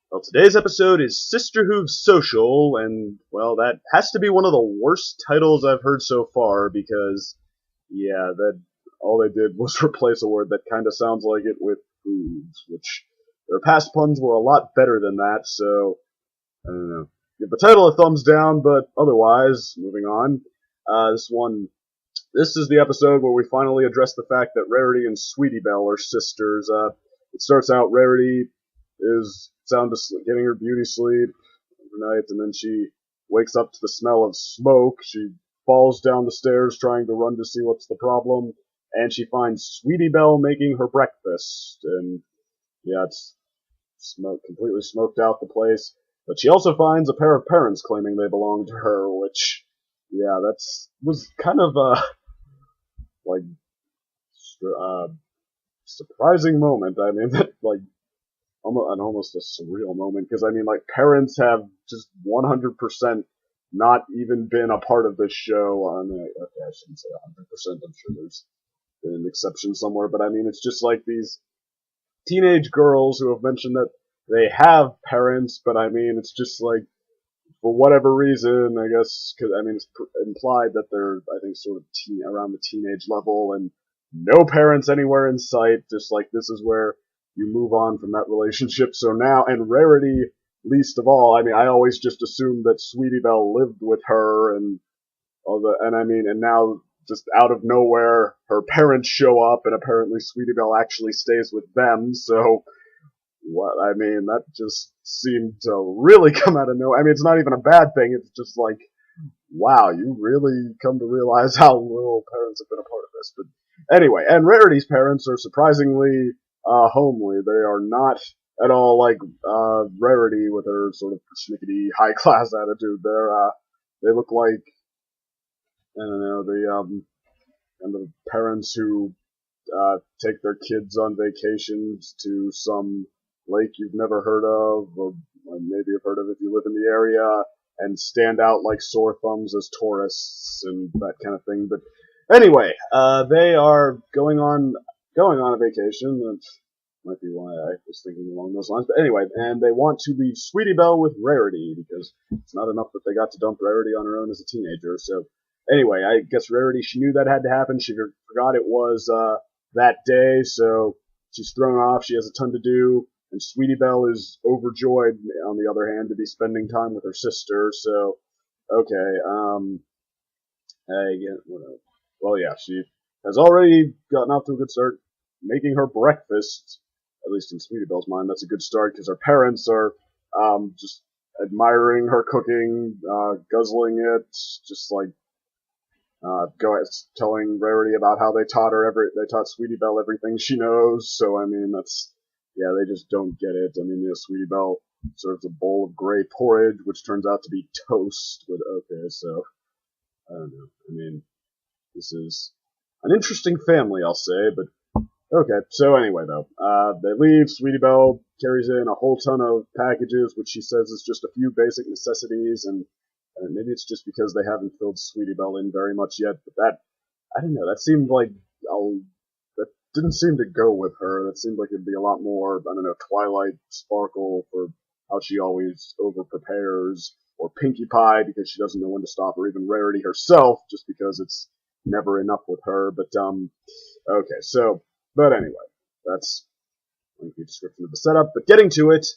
Well, today's episode is Sisterhooves Social, and, well, that has to be one of the worst titles I've heard so far because, yeah, that all they did was replace a word that kind of sounds like it with hooves, which their past puns were a lot better than that, so, I don't know. Give the title a thumbs down, but otherwise, moving on. This is the episode where we finally address the fact that Rarity and Sweetie Belle are sisters. It starts out Rarity is sound asleep, getting her beauty sleep overnight, and then she wakes up to the smell of smoke. She falls down the stairs trying to run to see what's the problem, and she finds Sweetie Belle making her breakfast. And yeah, it's completely smoked out the place. But she also finds a pair of parents claiming they belong to her, which, yeah, was kind of like uh, surprising moment. I mean, that like almost a surreal moment because I mean, like parents have just 100% not even been a part of this show. I mean, okay, I shouldn't say 100%. I'm sure there's been an exception somewhere, but I mean, it's just like these teenage girls who have mentioned that they have parents, but I mean, it's just like for whatever reason, I guess, because I mean, it's implied that they're, I think, sort of around the teenage level, and no parents anywhere in sight. Just like this is where you move on from that relationship. So now, and Rarity, least of all. I mean, I always just assumed that Sweetie Belle lived with her, and all the, and I mean, and now just out of nowhere, her parents show up, and apparently Sweetie Belle actually stays with them. So what I mean, that just seemed to really come out of nowhere. I mean, it's not even a bad thing. It's just like, wow, you really come to realize how little parents have been a part of this. But anyway, and Rarity's parents are surprisingly homely. They are not at all like Rarity with her sort of persnickety high class attitude. They look like, I don't know, the parents who take their kids on vacations to some lake you've never heard of, or maybe you've heard of if you live in the area, and stand out like sore thumbs as tourists and that kind of thing. But anyway, they are going on a vacation. That might be why I was thinking along those lines. But anyway, and they want to leave Sweetie Belle with Rarity because it's not enough that they got to dump Rarity on her own as a teenager. So anyway, I guess Rarity, she knew that had to happen. She forgot it was that day, so she's thrown off. She has a ton to do, and Sweetie Belle is overjoyed, on the other hand, to be spending time with her sister. So, okay, well, yeah, she has already gotten off to a good start, making her breakfast. At least in Sweetie Belle's mind, that's a good start because her parents are just admiring her cooking, guzzling it, just like telling Rarity about how they taught Sweetie Belle everything she knows. So I mean, yeah, they just don't get it. I mean, Sweetie Belle serves a bowl of gray porridge, which turns out to be toast. But okay, so I don't know. I mean, this is an interesting family, I'll say. But okay, so anyway, though, they leave. Sweetie Belle carries in a whole ton of packages, which she says is just a few basic necessities, and maybe it's just because they haven't filled Sweetie Belle in very much yet, but I don't know, that seemed like, that didn't seem to go with her. That seemed like it'd be a lot more, I don't know, Twilight Sparkle for how she always over prepares, or Pinkie Pie because she doesn't know when to stop, or even Rarity herself, just because it's never enough with her. But, okay, so, but anyway, that's a description of the setup. But getting to it,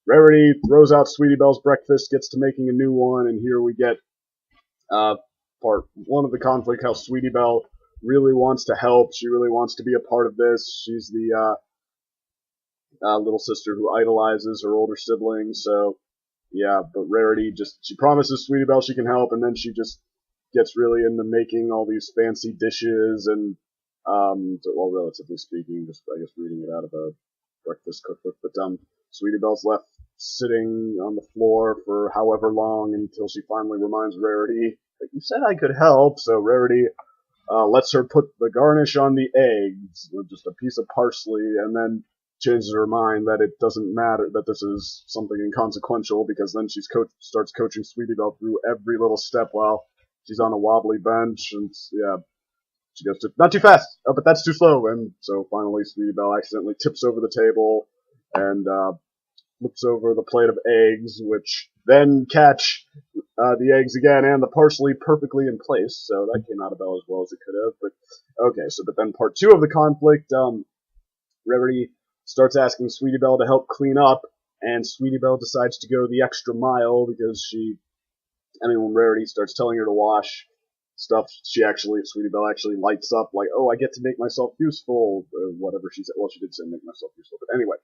Rarity throws out Sweetie Belle's breakfast, gets to making a new one, and here we get part one of the conflict, how Sweetie Belle really wants to help. She really wants to be a part of this. She's the little sister who idolizes her older sibling, so yeah, but Rarity she promises Sweetie Belle she can help, and then she just gets really into making all these fancy dishes, and well, relatively speaking, just I guess reading it out of a breakfast cookbook, but Sweetie Belle's left sitting on the floor for however long until she finally reminds Rarity that you said I could help. So Rarity lets her put the garnish on the eggs, just a piece of parsley, and then changes her mind that it doesn't matter, that this is something inconsequential, because then she starts coaching Sweetie Belle through every little step while she's on a wobbly bench, and yeah, she goes to, not too fast, oh, but that's too slow, and so finally Sweetie Belle accidentally tips over the table, and flips over the plate of eggs, which then catch the eggs again, and the parsley perfectly in place, so that came out about as well as it could have. But okay, but then part 2 of the conflict, Rarity starts asking Sweetie Belle to help clean up, and Sweetie Belle decides to go the extra mile because when Rarity starts telling her to wash stuff, Sweetie Belle actually lights up like, oh, I get to make myself useful, or whatever she said. Well, she did say make myself useful, but anyway.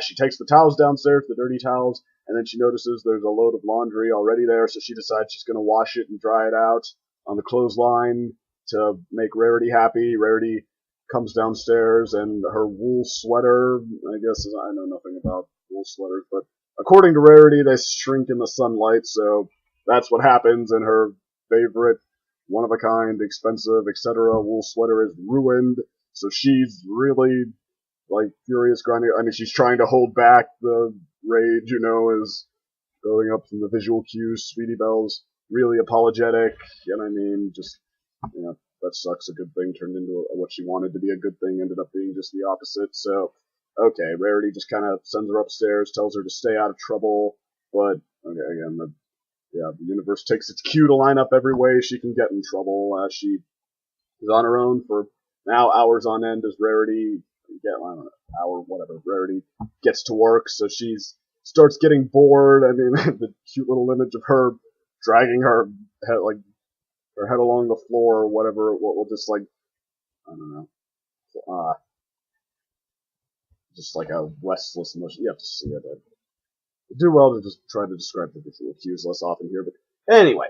She takes the towels downstairs, the dirty towels, and then she notices there's a load of laundry already there, so she decides she's going to wash it and dry it out on the clothesline to make Rarity happy. Rarity comes downstairs, and her wool sweater, I know nothing about wool sweaters, but according to Rarity, they shrink in the sunlight, so that's what happens, and her favorite, one-of-a-kind, expensive, etc. wool sweater is ruined, so she's really furious, grinding. She's trying to hold back the rage, is going up from the visual cues. Sweetie Belle's really apologetic, and that sucks. A good thing turned into what she wanted to be a good thing, ended up being just the opposite. So, okay, Rarity just kind of sends her upstairs, tells her to stay out of trouble, but, okay, again, the universe takes its cue to line up every way she can get in trouble. She is on her own for now hours on end as Rarity Rarity gets to work, so she starts getting bored. The cute little image of her dragging her head, her head along the floor or whatever, will just I don't know, just like a restless motion. You have to see it. I do well to just try to describe the visual cues less often here, but anyway,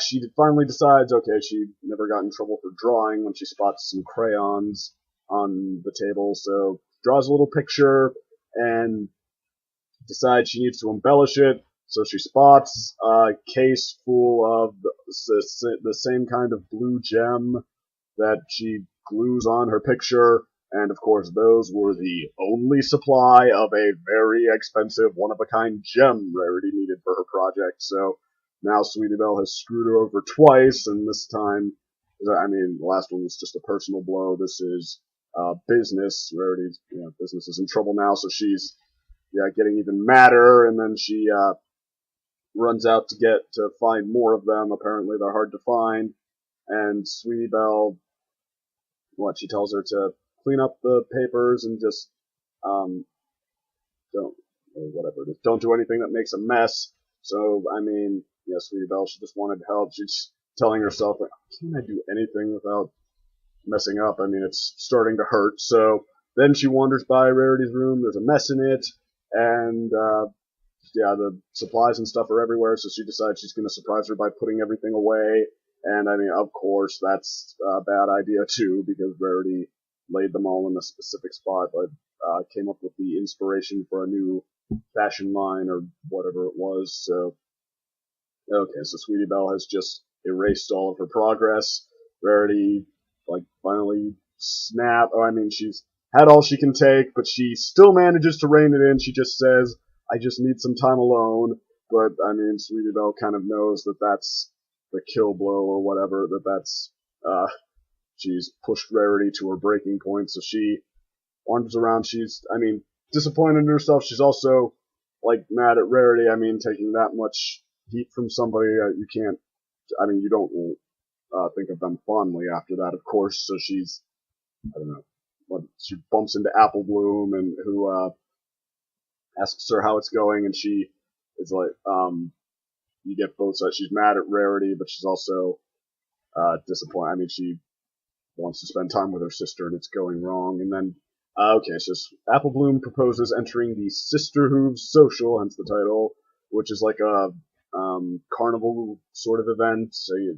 she finally decides, okay, she never got in trouble for drawing when she spots some crayons on the table, so draws a little picture and decides she needs to embellish it, so she spots a case full of the same kind of blue gem that she glues on her picture, and of course those were the only supply of a very expensive, one-of-a-kind gem Rarity needed for her project, so now Sweetie Belle has screwed her over twice, and this time, the last one was just a personal blow. This is business. Rarity's business is in trouble now, so she's getting even madder, and then she runs out to find more of them. Apparently they're hard to find, and Sweetie Belle, she tells her to clean up the papers and just don't do anything that makes a mess. So Sweetie Belle, she just wanted help. She's telling herself, can't I do anything without messing up? It's starting to hurt. So then she wanders by Rarity's room. There's a mess in it, and the supplies and stuff are everywhere. So she decides she's going to surprise her by putting everything away. And of course, that's a bad idea too, because Rarity laid them all in a specific spot, but came up with the inspiration for a new fashion line or whatever it was. So, okay, so Sweetie Belle has just erased all of her progress. Rarity, finally snapped. She's had all she can take, but she still manages to rein it in. She just says, I just need some time alone. But, Sweetie Belle kind of knows that that's the kill blow or whatever, that's, she's pushed Rarity to her breaking point, so she wanders around. She's, disappointed in herself. She's also, mad at Rarity. Taking that much heat from somebody, you can't, you don't think of them fondly after that, of course, so she's, I don't know, she bumps into Apple Bloom, and who, asks her how it's going, and she is you get both sides. She's mad at Rarity, but she's also, disappointed. She wants to spend time with her sister, and it's going wrong, and then, so Apple Bloom proposes entering the Sisterhooves social, hence the title, which is like a, carnival sort of event, so you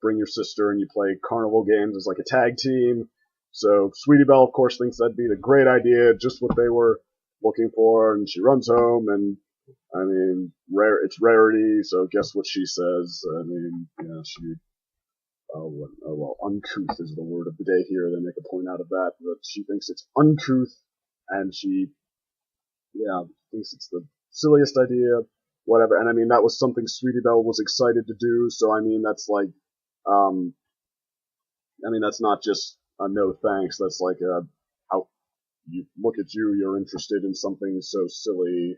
bring your sister and you play carnival games as like a tag team. So Sweetie Belle, of course, thinks that'd be a great idea, just what they were looking for, and she runs home, and it's Rarity, so guess what she says? Uncouth is the word of the day here. They make a point out of that, but she thinks it's uncouth, and she, thinks it's the silliest idea, whatever. And that was something Sweetie Belle was excited to do, so that's that's not just a no thanks, that's like a, how you look at you, you're interested in something so silly,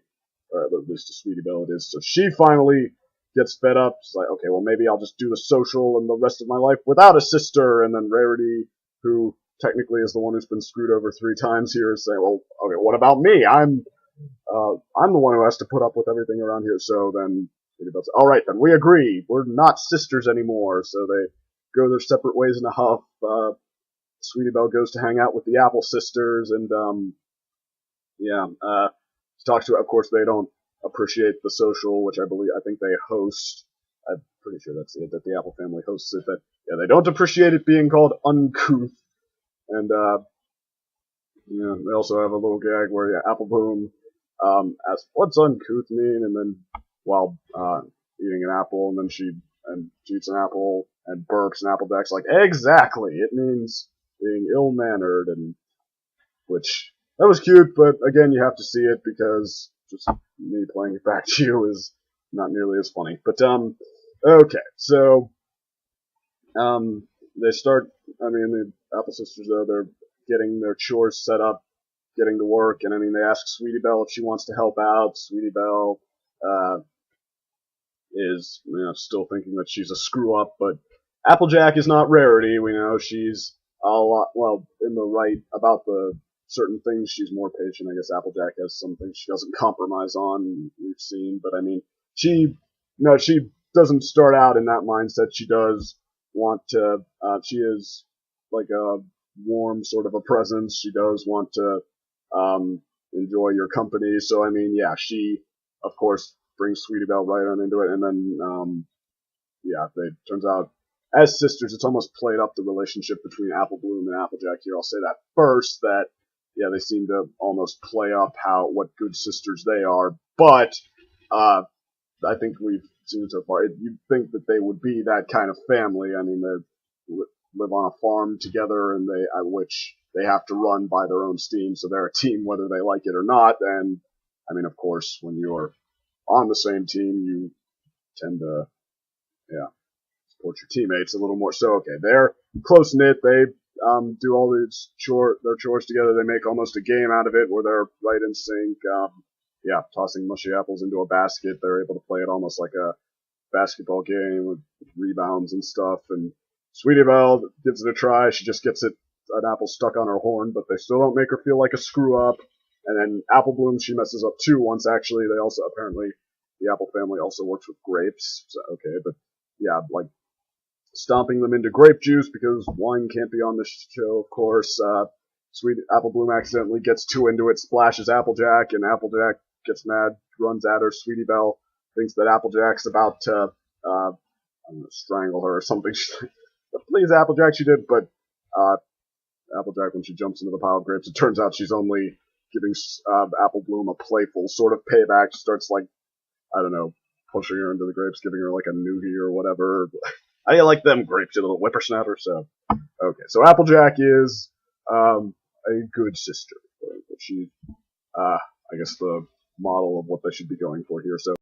or at least to Sweetie Belle it is. So she finally gets fed up. She's like, okay, well maybe I'll just do the social and the rest of my life without a sister. And then Rarity, who technically is the one who's been screwed over 3 times here, is saying, well, okay, what about me? I'm the one who has to put up with everything around here. So then Sweetie Belle says, all right, then we agree. We're not sisters anymore. So they go their separate ways in a huff. Sweetie Belle goes to hang out with the Apple sisters, and she talks to it. Of course, they don't appreciate the social, which I think they host. I'm pretty sure that's it, that the Apple family hosts it. That they don't appreciate it being called uncouth, and they also have a little gag where Apple Bloom asks, "What's uncouth mean?" And then while eating an apple, and then she eats an apple and burps, and Applejack's like, "Exactly, it means being ill-mannered," and which that was cute, but again, you have to see it because just me playing it back to you is not nearly as funny. But okay, so they start. I mean, the Apple sisters though, they're getting their chores set up, getting to work, and I mean, they ask Sweetie Belle if she wants to help out. Sweetie Belle is still thinking that she's a screw up, but Applejack is not Rarity. We know she's a lot in the right about the certain things. She's more patient. I guess Applejack has some things she doesn't compromise on. We've seen, but I mean, she doesn't start out in that mindset. She does want to. She is like a warm sort of a presence. She does want to enjoy your company. So I mean, yeah, she of course brings Sweetie Belle right on into it, and then turns out as sisters, it's almost played up the relationship between Apple Bloom and Applejack here. I'll say that first, that they seem to almost play up what good sisters they are, but I think we've seen so far. You'd think that they would be that kind of family. I mean, they live on a farm together, and which they have to run by their own steam, so they're a team whether they like it or not. And I mean, of course, when you're on the same team, you tend to support your teammates a little more. So okay, they're close knit. They do all their chores together. They make almost a game out of it where they're right in sync. Tossing mushy apples into a basket. They're able to play it almost like a basketball game with rebounds and stuff. And Sweetie Belle gives it a try. She just gets an apple stuck on her horn, but they still don't make her feel like a screw up. And then Apple Bloom, she messes up too once. Actually, they also apparently the Apple family also works with grapes. So, okay, but yeah, like stomping them into grape juice because wine can't be on this show, of course. Sweet Apple Bloom accidentally gets too into it, splashes Applejack, and Applejack gets mad, runs at her. Sweetie Belle thinks that Applejack's about to strangle her or something. Please, Applejack, she did, but Applejack, when she jumps into the pile of grapes, it turns out she's only giving Apple Bloom a playful sort of payback. She starts, like, I don't know, pushing her into the grapes, giving her, like, a noogie or whatever. How do you like them grapes, you little whippersnapper? So, okay, so Applejack is a good sister. She, I guess, the model of what they should be going for here. So